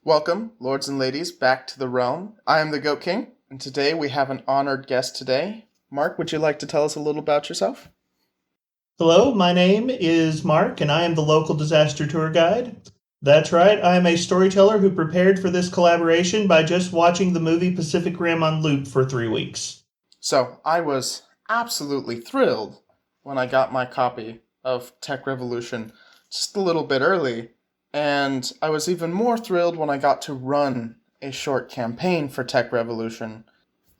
Welcome, lords and ladies, back to the realm. I am the Goat King, and today we have an honored guest today. Mark, would you like to tell us a little about yourself? Hello, my name is Mark, and I am the local disaster tour guide. That's right, I am a storyteller who prepared for this collaboration by just watching the movie Pacific Rim on loop for 3 weeks. So, I was absolutely thrilled when I got my copy of Tech Revolution just a little bit early, and I was even more thrilled when I got to run a short campaign for Tech Revolution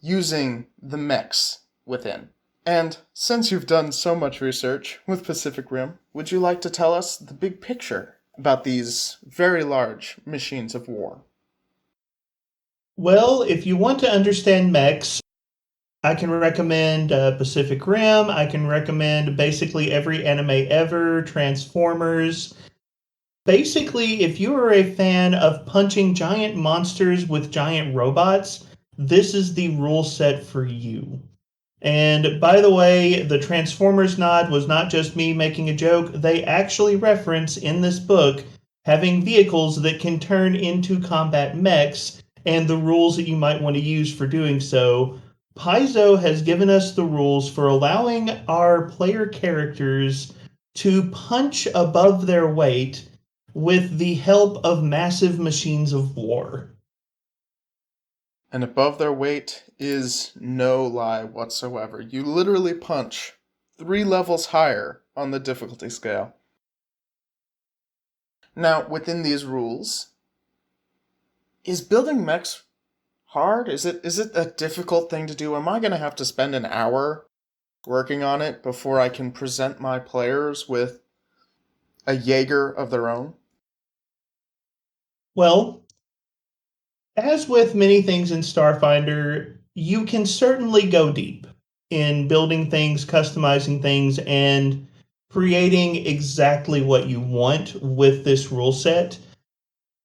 using the mechs within. And since you've done so much research with Pacific Rim, would you like to tell us the big picture about these very large machines of war? Well, if you want to understand mechs, I can recommend Pacific Rim. I can recommend basically every anime ever, Transformers. Basically, if you are a fan of punching giant monsters with giant robots, this is the rule set for you. And by the way, the Transformers nod was not just me making a joke. They actually reference in this book having vehicles that can turn into combat mechs and the rules that you might want to use for doing so. Paizo has given us the rules for allowing our player characters to punch above their weight with the help of massive machines of war. And above their weight is no lie whatsoever. You literally punch 3 levels higher on the difficulty scale. Now, within these rules, is building mechs hard? Is it a difficult thing to do? Am I going to have to spend an hour working on it before I can present my players with a Jaeger of their own? Well, as with many things in Starfinder, you can certainly go deep in building things, customizing things, and creating exactly what you want with this rule set.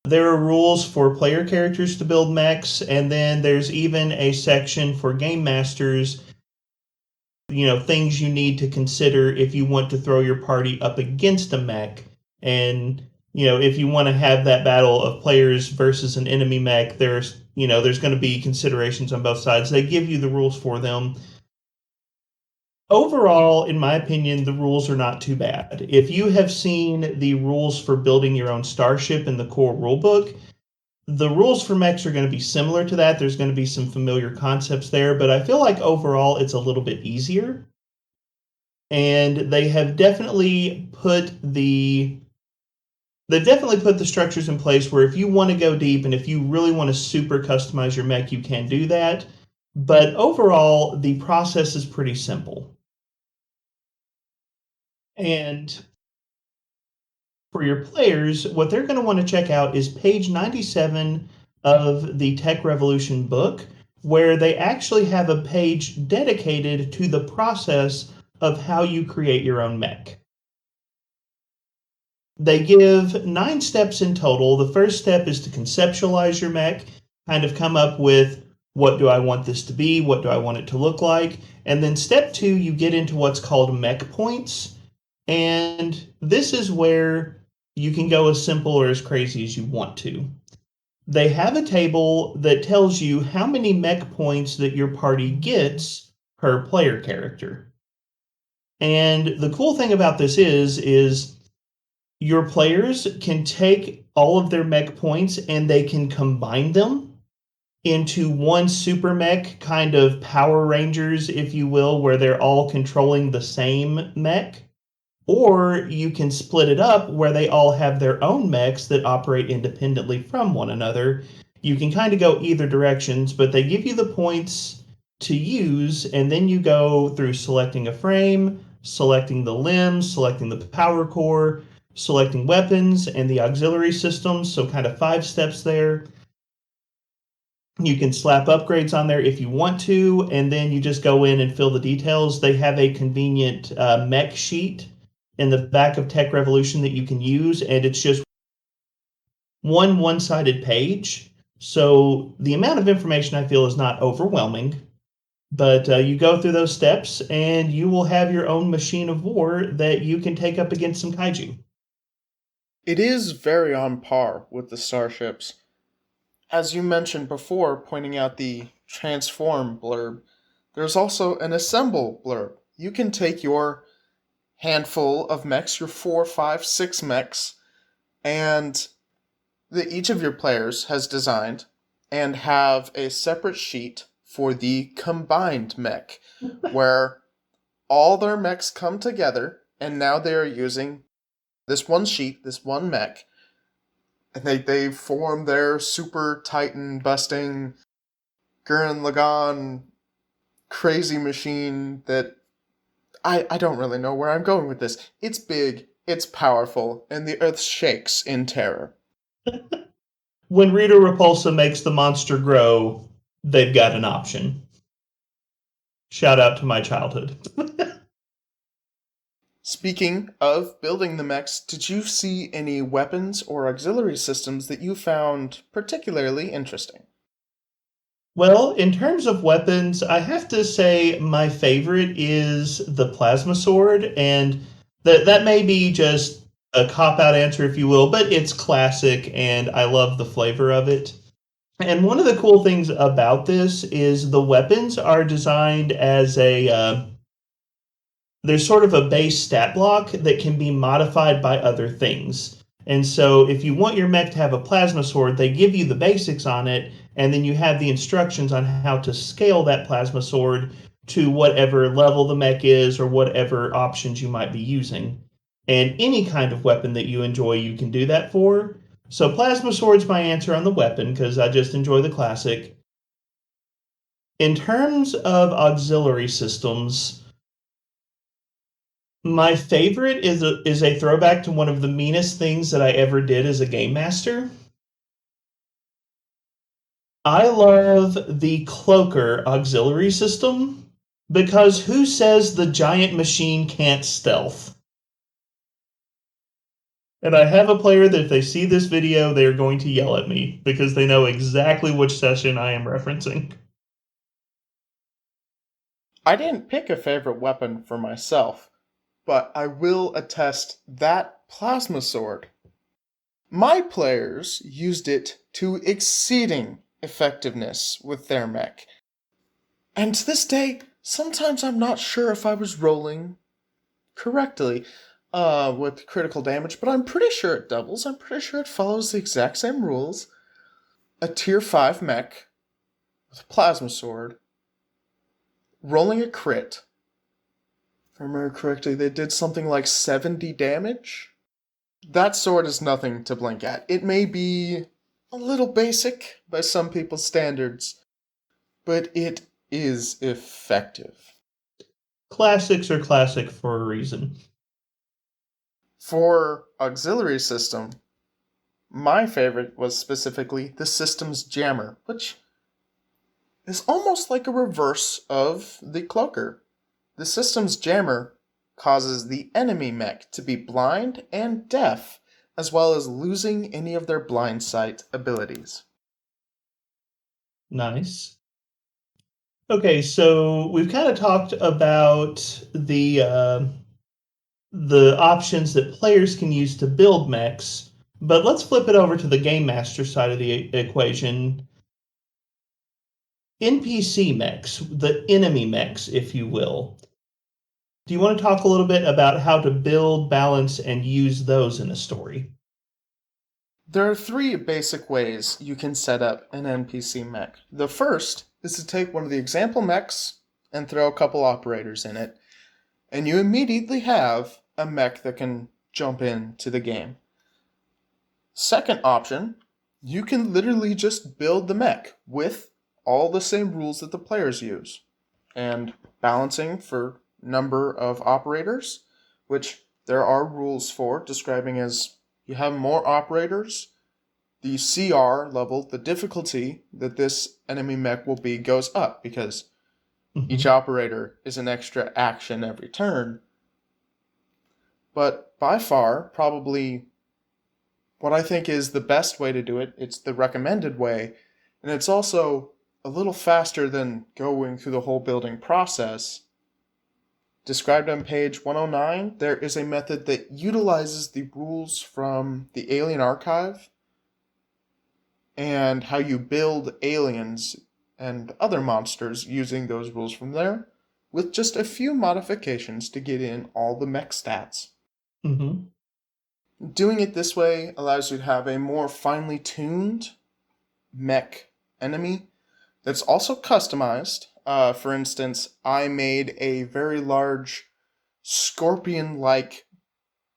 There are rules for player characters to build mechs, and then there's even a section for game masters, things you need to consider if you want to throw your party up against a mech. And, if you want to have that battle of players versus an enemy mech, there's going to be considerations on both sides. They give you the rules for them. Overall, in my opinion, the rules are not too bad. If you have seen the rules for building your own starship in the core rulebook, the rules for mechs are going to be similar to that. There's going to be some familiar concepts there, but I feel like overall it's a little bit easier. And they've definitely put the structures in place where if you want to go deep and if you really want to super customize your mech, you can do that. But overall, the process is pretty simple. And for your players, what they're going to want to check out is page 97 of the Tech Revolution book, where they actually have a page dedicated to the process of how you create your own mech. They give 9 steps in total. The first step is to conceptualize your mech, kind of come up with what do I want this to be, what do I want it to look like. And then step 2, you get into what's called mech points. And this is where you can go as simple or as crazy as you want to. They have a table that tells you how many mech points that your party gets per player character. And the cool thing about this is your players can take all of their mech points and they can combine them into one super mech, kind of Power Rangers, if you will, where they're all controlling the same mech. Or you can split it up where they all have their own mechs that operate independently from one another. You can kind of go either directions, but they give you the points to use, and then you go through selecting a frame, selecting the limbs, selecting the power core, selecting weapons and the auxiliary systems, so kind of 5 steps there. You can slap upgrades on there if you want to, and then you just go in and fill the details. They have a convenient mech sheet in the back of Tech Revolution that you can use, and it's just one-sided page. So the amount of information I feel is not overwhelming, but you go through those steps and you will have your own machine of war that you can take up against some kaiju. It is very on par with the starships. as you mentioned before, pointing out the transform blurb, there's also an assemble blurb. You can take your handful of mechs, your 4, 5, 6 mechs, and that each of your players has designed, and have a separate sheet for the combined mech, where all their mechs come together, and now they are using this one sheet, this one mech, and they form their super titan busting Gurren Lagann crazy machine that I don't really know where I'm going with this. It's big, it's powerful, and the earth shakes in terror. When Rita Repulsa makes the monster grow, they've got an option. Shout out to my childhood. Speaking of building the mechs, did you see any weapons or auxiliary systems that you found particularly interesting? Well, in terms of weapons, I have to say my favorite is the plasma sword, and that may be just a cop out answer, if you will, but it's classic, and I love the flavor of it. And one of the cool things about this is the weapons are designed as there's sort of a base stat block that can be modified by other things. And so if you want your mech to have a plasma sword, they give you the basics on it, and then you have the instructions on how to scale that plasma sword to whatever level the mech is or whatever options you might be using. And any kind of weapon that you enjoy, you can do that for. So plasma sword's my answer on the weapon because I just enjoy the classic. In terms of auxiliary systems, my favorite is a throwback to one of the meanest things that I ever did as a game master. I love the Cloaker auxiliary system because who says the giant machine can't stealth? And I have a player that if they see this video, they are going to yell at me because they know exactly which session I am referencing. I didn't pick a favorite weapon for myself, but I will attest that plasma sword. My players used it to exceeding effectiveness with their mech. And to this day, sometimes I'm not sure if I was rolling correctly with critical damage, but I'm pretty sure it doubles. I'm pretty sure it follows the exact same rules. A tier 5 mech with a plasma sword rolling a crit. If I remember correctly, they did something like 70 damage. That sword is nothing to blink at. It may be a little basic by some people's standards, but it is effective. Classics are classic for a reason. For auxiliary system, my favorite was specifically the system's jammer, which is almost like a reverse of the cloaker. The system's jammer causes the enemy mech to be blind and deaf, as well as losing any of their blind sight abilities. Nice. Okay, so we've kind of talked about the options that players can use to build mechs, but let's flip it over to the game master side of the equation. NPC mechs, the enemy mechs, if you will. Do you want to talk a little bit about how to build, balance, and use those in a story? There are three basic ways you can set up an NPC mech. The first is to take one of the example mechs and throw a couple operators in it, and you immediately have a mech that can jump into the game. Second option, you can literally just build the mech with all the same rules that the players use, and balancing for number of operators, which there are rules for, describing as you have more operators, the CR level, the difficulty that this enemy mech will be, goes up because each operator is an extra action every turn. But by far, probably what I think is the best way to do it, it's the recommended way, and it's also a little faster than going through the whole building process. Described on page 109, there is a method that utilizes the rules from the Alien Archive and how you build aliens and other monsters using those rules from there, with just a few modifications to get in all the mech stats. Mm-hmm. Doing it this way allows you to have a more finely tuned mech enemy that's also customized. For instance, I made a very large scorpion-like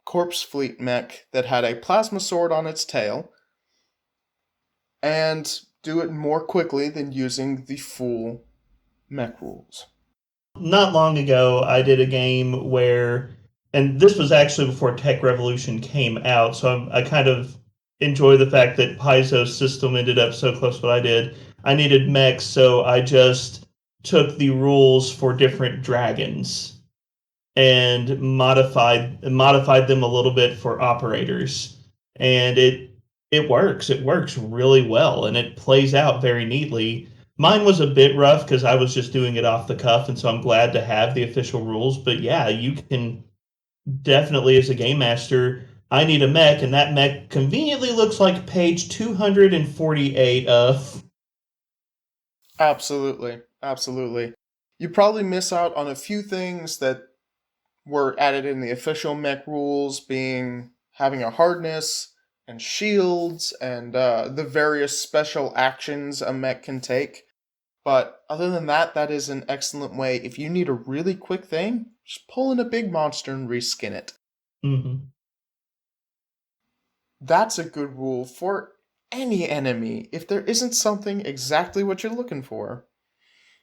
corpse fleet mech that had a plasma sword on its tail, and do it more quickly than using the full mech rules. Not long ago, I did a game where, and this was actually before Tech Revolution came out, so I kind of enjoy the fact that Paizo's system ended up so close to what I did. I needed mechs, so I just took the rules for different dragons and modified them a little bit for operators, and it works. It works really well, and it plays out very neatly. Mine was a bit rough because I was just doing it off the cuff, and so I'm glad to have the official rules. But yeah, you can definitely, as a game master, I need a mech, and that mech conveniently looks like page 248 of. Absolutely, absolutely. You probably miss out on a few things that were added in the official mech rules, being having a hardness and shields and the various special actions a mech can take. But other than that, that is an excellent way. If you need a really quick thing, just pull in a big monster and reskin it. Mm-hmm. That's a good rule for any enemy. If there isn't something exactly what you're looking for,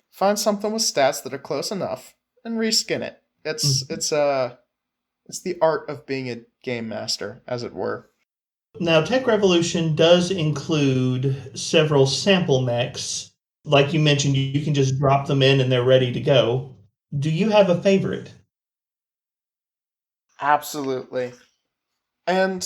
find something with stats that are close enough and reskin it. It's the art of being a game master, as it were. Now, Tech Revolution does include several sample mechs. Like you mentioned, you can just drop them in and they're ready to go. Do you have a favorite? Absolutely. And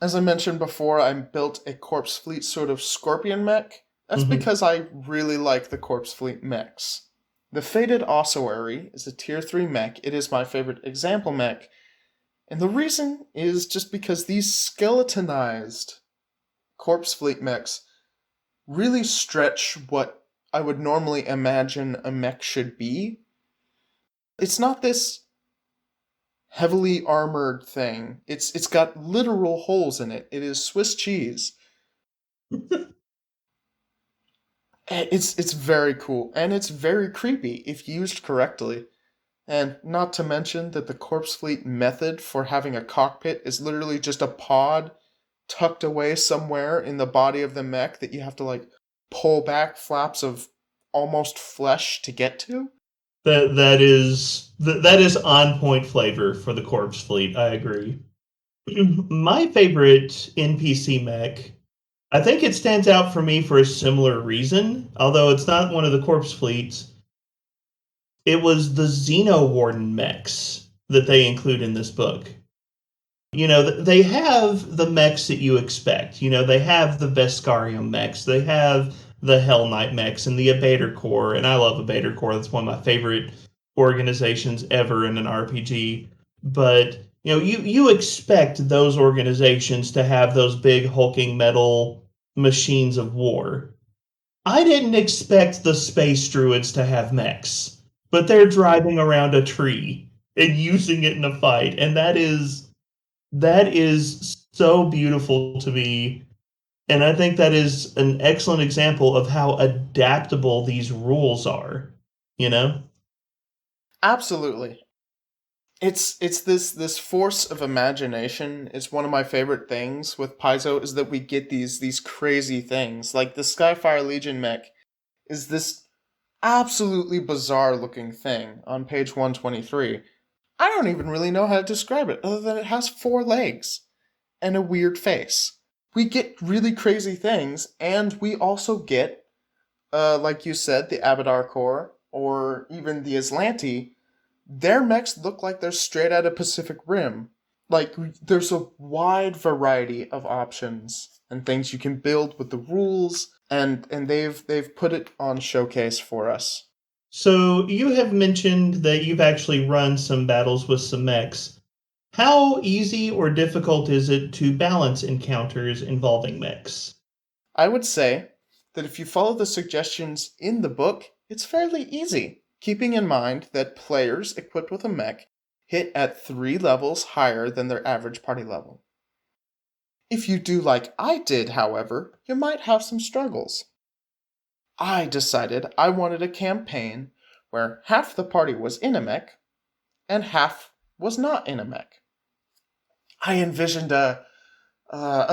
as I mentioned before, I built a Corpse Fleet sort of Scorpion mech. That's Mm-hmm. because I really like the Corpse Fleet mechs. The Fated Ossuary is a tier 3 mech. It is my favorite example mech. And the reason is just because these skeletonized Corpse Fleet mechs really stretch what I would normally imagine a mech should be. It's not this heavily armored thing. It's got literal holes in it. It is Swiss cheese. It's very cool and it's very creepy if used correctly. And not to mention that the Corpse Fleet method for having a cockpit is literally just a pod tucked away somewhere in the body of the mech that you have to like pull back flaps of almost flesh to get to. That is on point flavor for the Corpse Fleet. I agree. My favorite NPC mech, I think it stands out for me for a similar reason, although it's not one of the Corpse Fleets. It was the Xeno Warden mechs that they include in this book. They have the mechs that you expect. They have the Vescarium mechs, they have the Hell Knight mechs, and the Abator Corps. And I love Abator Corps. That's one of my favorite organizations ever in an RPG. But you expect those organizations to have those big hulking metal machines of war. I didn't expect the space druids to have mechs, but they're driving around a tree and using it in a fight, and that is so beautiful to me. And I think that is an excellent example of how adaptable these rules are, you know? Absolutely. It's this force of imagination is one of my favorite things with Paizo is that we get these crazy things. Like the Skyfire Legion mech is this absolutely bizarre looking thing on page 123. I don't even really know how to describe it other than it has 4 legs and a weird face. We get really crazy things, and we also get, like you said, the Abadar Corps, or even the Aslanti. Their mechs look like they're straight out of Pacific Rim. Like, there's a wide variety of options and things you can build with the rules, and they've put it on showcase for us. So you have mentioned that you've actually run some battles with some mechs. How easy or difficult is it to balance encounters involving mechs? I would say that if you follow the suggestions in the book, it's fairly easy, keeping in mind that players equipped with a mech hit at 3 levels higher than their average party level. If you do like I did, however, you might have some struggles. I decided I wanted a campaign where half the party was in a mech and half was not in a mech. I envisioned a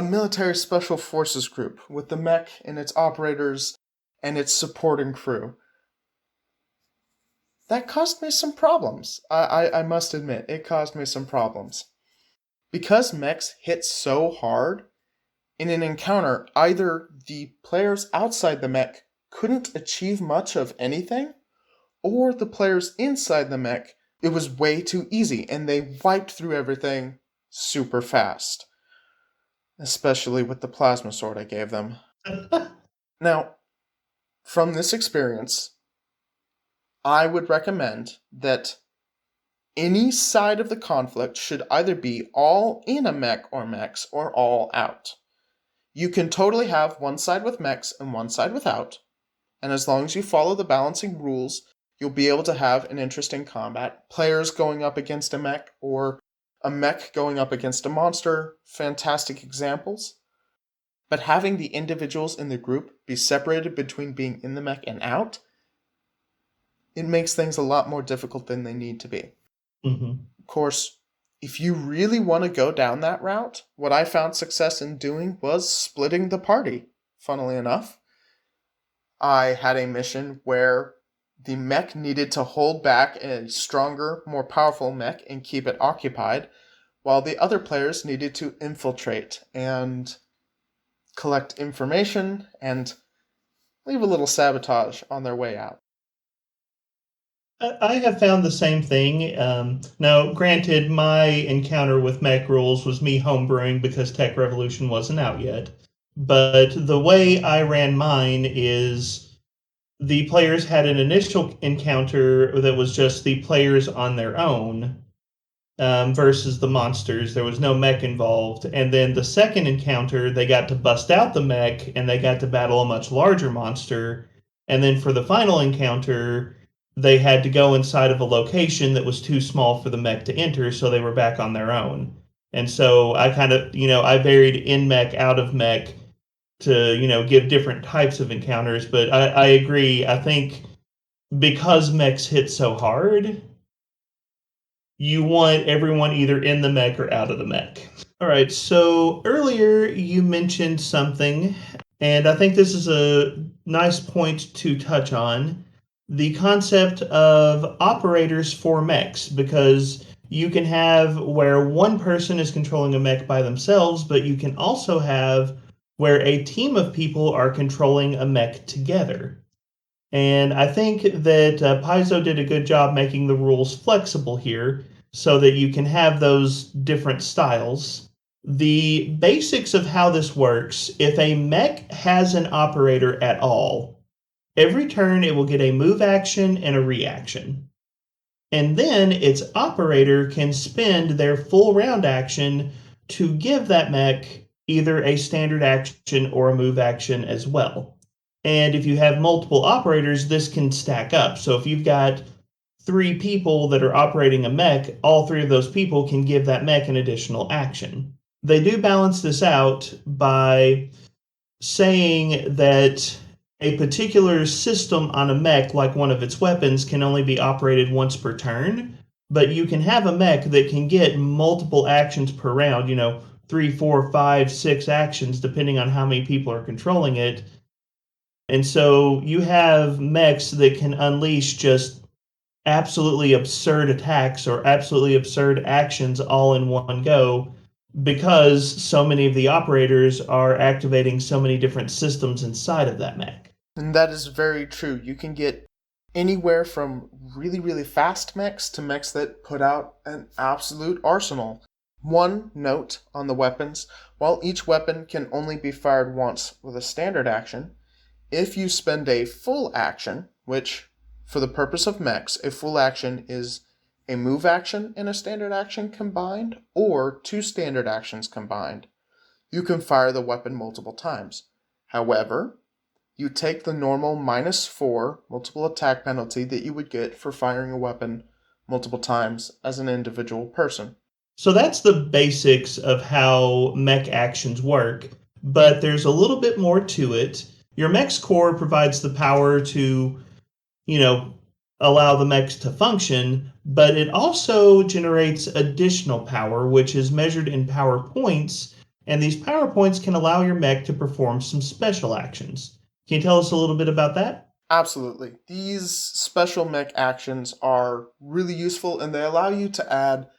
military special forces group with the mech and its operators and its supporting crew. That caused me some problems. I must admit, it caused me some problems. Because mechs hit so hard, in an encounter, either the players outside the mech couldn't achieve much of anything, or the players inside the mech, it was way too easy and they wiped through everything super fast. Especially with the plasma sword I gave them. Now, from this experience, I would recommend that any side of the conflict should either be all in a mech or mechs or all out. You can totally have one side with mechs and one side without, and as long as you follow the balancing rules, you'll be able to have an interesting combat. Players going up against a mech or a mech going up against a monster, fantastic examples. But having the individuals in the group be separated between being in the mech and out, it makes things a lot more difficult than they need to be. Mm-hmm. Of course, if you really want to go down that route, what I found success in doing was splitting the party, funnily enough. I had a mission where the mech needed to hold back a stronger, more powerful mech and keep it occupied, while the other players needed to infiltrate and collect information and leave a little sabotage on their way out. I have found the same thing. Now, granted, my encounter with mech rules was me homebrewing because Tech Revolution wasn't out yet. But the way I ran mine is the players had an initial encounter that was just the players on their own versus the monsters. There was no mech involved. And then the second encounter, they got to bust out the mech and they got to battle a much larger monster. And then for the final encounter, they had to go inside of a location that was too small for the mech to enter, so they were back on their own. And so I kind of, I varied in mech, out of mech to, give different types of encounters. But I agree. I think because mechs hit so hard, you want everyone either in the mech or out of the mech. All right, so earlier you mentioned something, and I think this is a nice point to touch on the concept of operators for mechs, because you can have where one person is controlling a mech by themselves, but you can also have where a team of people are controlling a mech together. And I think that Paizo did a good job making the rules flexible here so that you can have those different styles. The basics of how this works, if a mech has an operator at all, every turn it will get a move action and a reaction. And then its operator can spend their full round action to give that mech either a standard action or a move action as well. And if you have multiple operators, this can stack up. So if you've got 3 people that are operating a mech, all 3 of those people can give that mech an additional action. They do balance this out by saying that a particular system on a mech, like one of its weapons, can only be operated once per turn, but you can have a mech that can get multiple actions per round, 3, 4, 5, 6 actions, depending on how many people are controlling it. And so you have mechs that can unleash just absolutely absurd attacks or absolutely absurd actions all in one go because so many of the operators are activating so many different systems inside of that mech. And that is very true. You can get anywhere from really, really fast mechs to mechs that put out an absolute arsenal. One note on the weapons: while each weapon can only be fired once with a standard action, if you spend a full action, which for the purpose of mechs, a full action is a move action and a standard action combined, or 2 standard actions combined, you can fire the weapon multiple times. However, you take the normal -4 multiple attack penalty that you would get for firing a weapon multiple times as an individual person. So that's the basics of how mech actions work, but there's a little bit more to it. Your mech's core provides the power to, you know, allow the mechs to function, but it also generates additional power, which is measured in power points, and these power points can allow your mech to perform some special actions. Can you tell us a little bit about that? Absolutely. These special mech actions are really useful and they allow you to add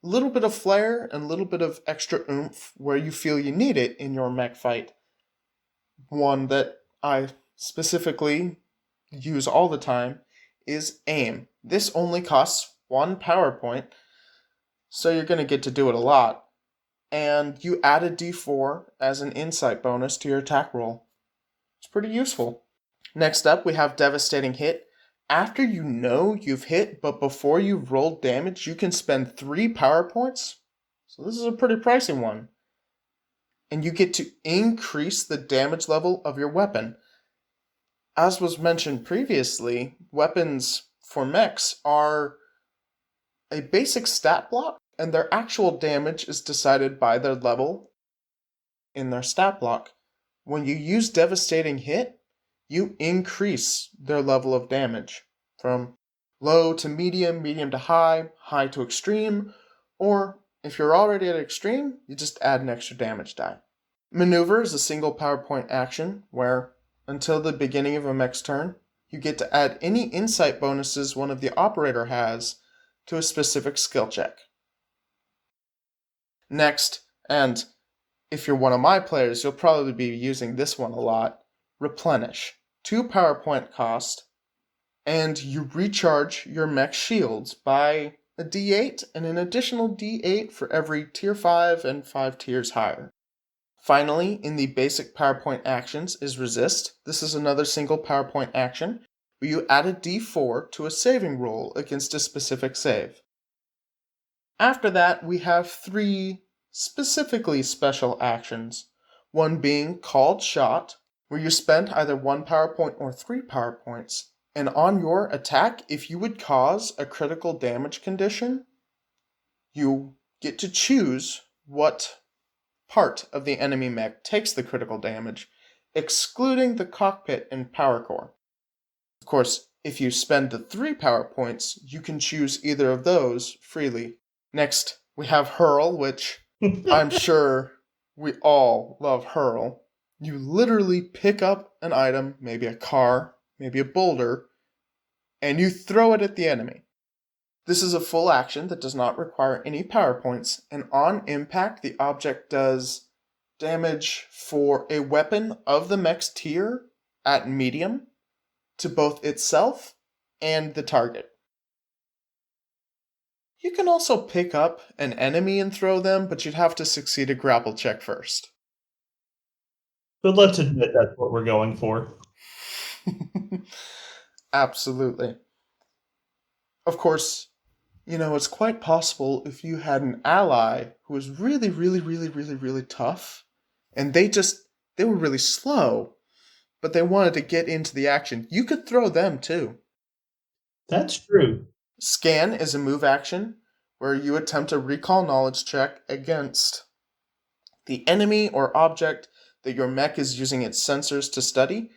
a little bit of flair and a little bit of extra oomph where you feel you need it in your mech fight. One that I specifically use all the time is aim. This only costs 1 power point, so you're going to get to do it a lot. And you add a d4 as an insight bonus to your attack roll. It's pretty useful. Next up, we have Devastating Hit. After you know you've hit, but before you've rolled damage, you can spend 3 power points. So this is a pretty pricey one. And you get to increase the damage level of your weapon. As was mentioned previously, weapons for mechs are a basic stat block, and their actual damage is decided by their level in their stat block. When you use Devastating Hit, you increase their level of damage from low to medium, medium to high, high to extreme, or if you're already at extreme, you just add an extra damage die. Maneuver is a single power point action where, until the beginning of a mech's turn, you get to add any insight bonuses one of the operator has to a specific skill check. Next, and if you're one of my players, you'll probably be using this one a lot, Replenish. 2 power point cost, and you recharge your mech shields by a d8 and an additional d8 for every tier 5 and 5 tiers higher. Finally, in the basic PowerPoint actions is Resist. This is another single PowerPoint action where you add a d4 to a saving roll against a specific save. After that, we have 3 specifically special actions, one being Called Shot, where you spend either 1 PowerPoint or 3 PowerPoints, and on your attack, if you would cause a critical damage condition, you get to choose what part of the enemy mech takes the critical damage, excluding the cockpit and power core. Of course, if you spend the 3 power points, you can choose either of those freely. Next, we have Hurl, which I'm sure we all love Hurl. You literally pick up an item, maybe a car, maybe a boulder, and you throw it at the enemy. This is a full action that does not require any power points, and on impact, the object does damage for a weapon of the mech's tier at medium to both itself and the target. You can also pick up an enemy and throw them, but you'd have to succeed a grapple check first. But let's admit that's what we're going for. Absolutely. Of course, it's quite possible if you had an ally who was really, really, really, really, really tough, and they were really slow, but they wanted to get into the action, you could throw them too. That's true. Scan is a move action where you attempt a recall knowledge check against the enemy or object that your mech is using its sensors to study.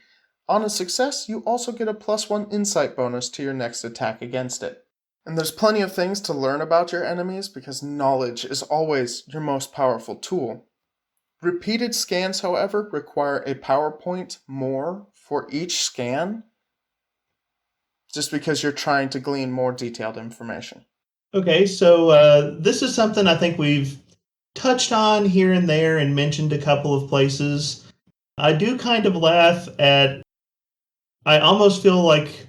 On a success, you also get a +1 insight bonus to your next attack against it. And there's plenty of things to learn about your enemies because knowledge is always your most powerful tool. Repeated scans, however, require a power point more for each scan, just because you're trying to glean more detailed information. Okay, so this is something I think we've touched on here and there and mentioned a couple of places. I do kind of laugh at, I almost feel like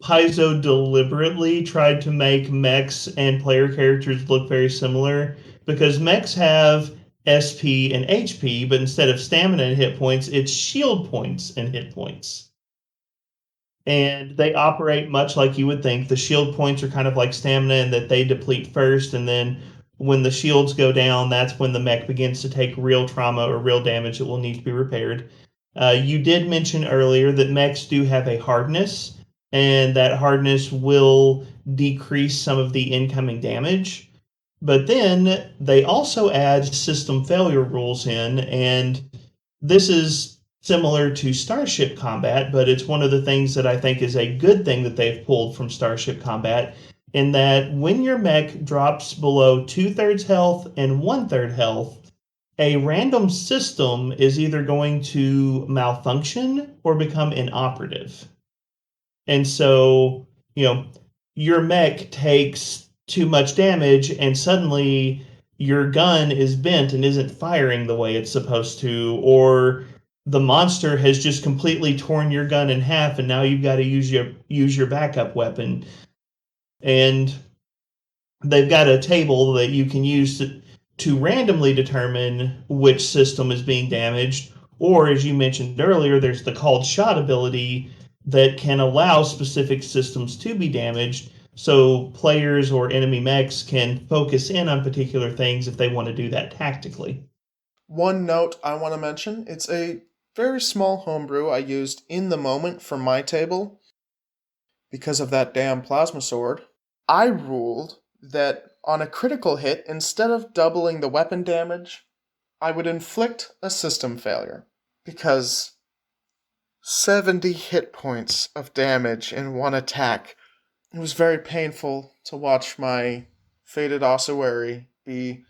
Paizo deliberately tried to make mechs and player characters look very similar because mechs have SP and HP, but instead of stamina and hit points, it's shield points and hit points. And they operate much like you would think. The shield points are kind of like stamina in that they deplete first, and then when the shields go down, that's when the mech begins to take real trauma or real damage that will need to be repaired. You did mention earlier that mechs do have a hardness, and that hardness will decrease some of the incoming damage. But then they also add system failure rules in, and this is similar to Starship Combat, but it's one of the things that I think is a good thing that they've pulled from Starship Combat, in that when your mech drops below 2/3 health and 1/3 health, a random system is either going to malfunction or become inoperative. And so, your mech takes too much damage and suddenly your gun is bent and isn't firing the way it's supposed to, or the monster has just completely torn your gun in half and now you've got to use your backup weapon. And they've got a table that you can use to randomly determine which system is being damaged. Or, as you mentioned earlier, there's the called shot ability that can allow specific systems to be damaged, so players or enemy mechs can focus in on particular things if they want to do that tactically. One note I want to mention, it's a very small homebrew I used in the moment for my table because of that damn plasma sword. I ruled that on a critical hit, instead of doubling the weapon damage, I would inflict a system failure. Because 70 hit points of damage in one attack. It was very painful to watch my fated ossuary be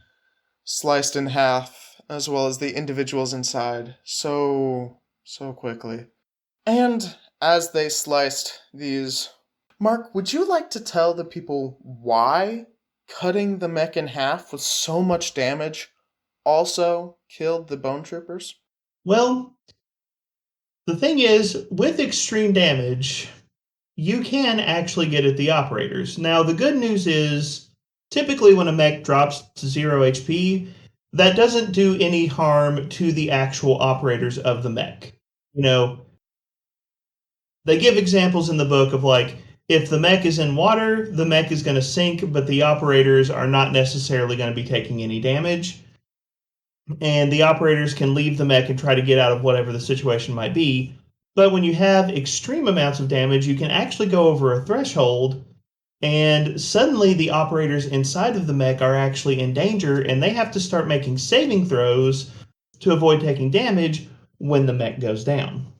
sliced in half, as well as the individuals inside, so quickly. And as they sliced these... Mark, would you like to tell the people why cutting the mech in half with so much damage also killed the bone troopers? Well, the thing is, with extreme damage, you can actually get at the operators. Now, the good news is, typically when a mech drops to 0 HP, that doesn't do any harm to the actual operators of the mech. They give examples in the book of, like, if the mech is in water, the mech is going to sink, but the operators are not necessarily going to be taking any damage. And the operators can leave the mech and try to get out of whatever the situation might be. But when you have extreme amounts of damage, you can actually go over a threshold, and suddenly the operators inside of the mech are actually in danger, and they have to start making saving throws to avoid taking damage when the mech goes down.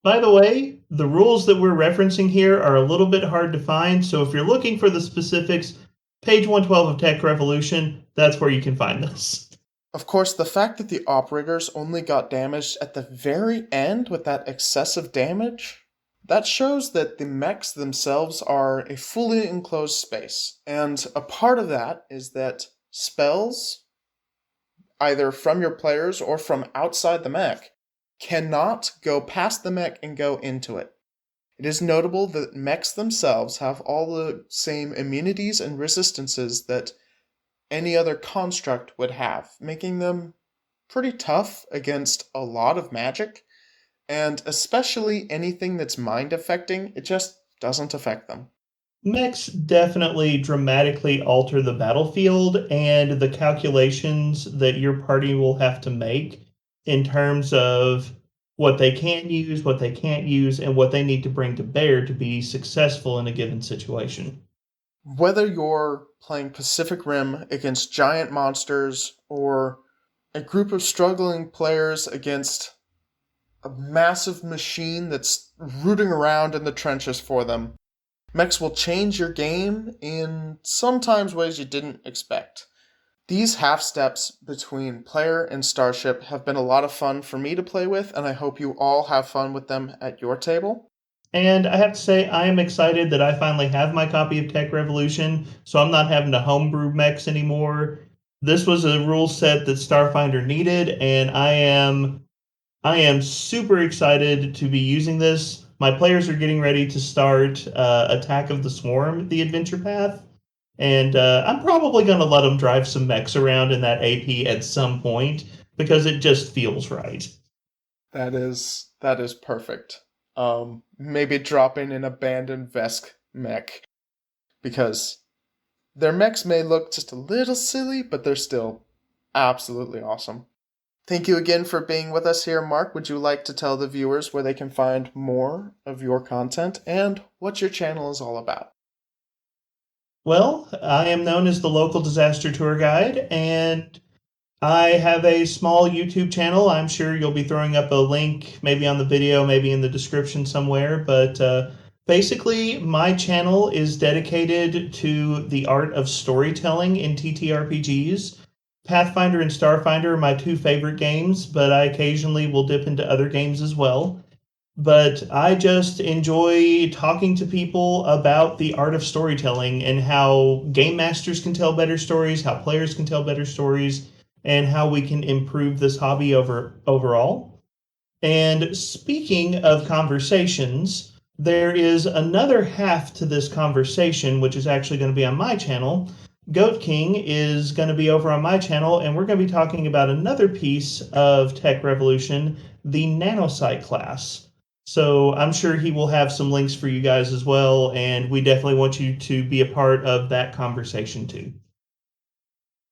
By the way, the rules that we're referencing here are a little bit hard to find, so if you're looking for the specifics, page 112 of Tech Revolution, that's where you can find this. Of course, the fact that the operators only got damaged at the very end with that excessive damage, that shows that the mechs themselves are a fully enclosed space. And a part of that is that spells, either from your players or from outside the mech, cannot go past the mech and go into it. It is notable that mechs themselves have all the same immunities and resistances that any other construct would have, making them pretty tough against a lot of magic, and especially anything that's mind affecting, it just doesn't affect them. Mechs definitely dramatically alter the battlefield and the calculations that your party will have to make in terms of what they can use, what they can't use, and what they need to bring to bear to be successful in a given situation. Whether you're playing Pacific Rim against giant monsters or a group of struggling players against a massive machine that's rooting around in the trenches for them, mechs will change your game in sometimes ways you didn't expect. These half steps between player and starship have been a lot of fun for me to play with, and I hope you all have fun with them at your table. And I have to say, I am excited that I finally have my copy of Tech Revolution, so I'm not having to homebrew mechs anymore. This was a rule set that Starfinder needed, and I am super excited to be using this. My players are getting ready to start Attack of the Swarm, the adventure path, and I'm probably going to let them drive some mechs around in that AP at some point because it just feels right. That is perfect. Maybe drop in an abandoned Vesk mech, because their mechs may look just a little silly, but they're still absolutely awesome. Thank you again for being with us here, Mark. Would you like to tell the viewers where they can find more of your content and what your channel is all about? Well, I am known as the local disaster tour guide, and I have a small YouTube channel. I'm sure you'll be throwing up a link maybe on the video, maybe in the description somewhere. But basically, my channel is dedicated to the art of storytelling in TTRPGs. Pathfinder and Starfinder are my two favorite games, but I occasionally will dip into other games as well. But I just enjoy talking to people about the art of storytelling and how game masters can tell better stories, how players can tell better stories, and how we can improve this hobby overall. And speaking of conversations, there is another half to this conversation, which is actually going to be on my channel. Goat King is going to be over on my channel, and we're going to be talking about another piece of Tech Revolution, the Nanocyte class. So I'm sure he will have some links for you guys as well, and we definitely want you to be a part of that conversation too.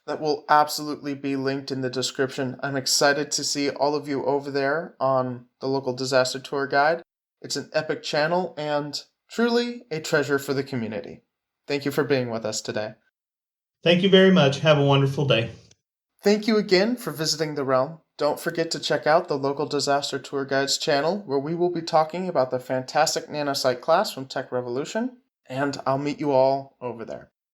That will absolutely be linked in the description. I'm excited to see all of you over there on the local disaster tour guide. It's an epic channel and truly a treasure for the community. Thank you for being with us today. Thank you very much. Have a wonderful day. Thank you again for visiting the realm. Don't forget to check out the local disaster tour guide's channel, where we will be talking about the fantastic Nanocyte class from Tech Revolution, and I'll meet you all over there.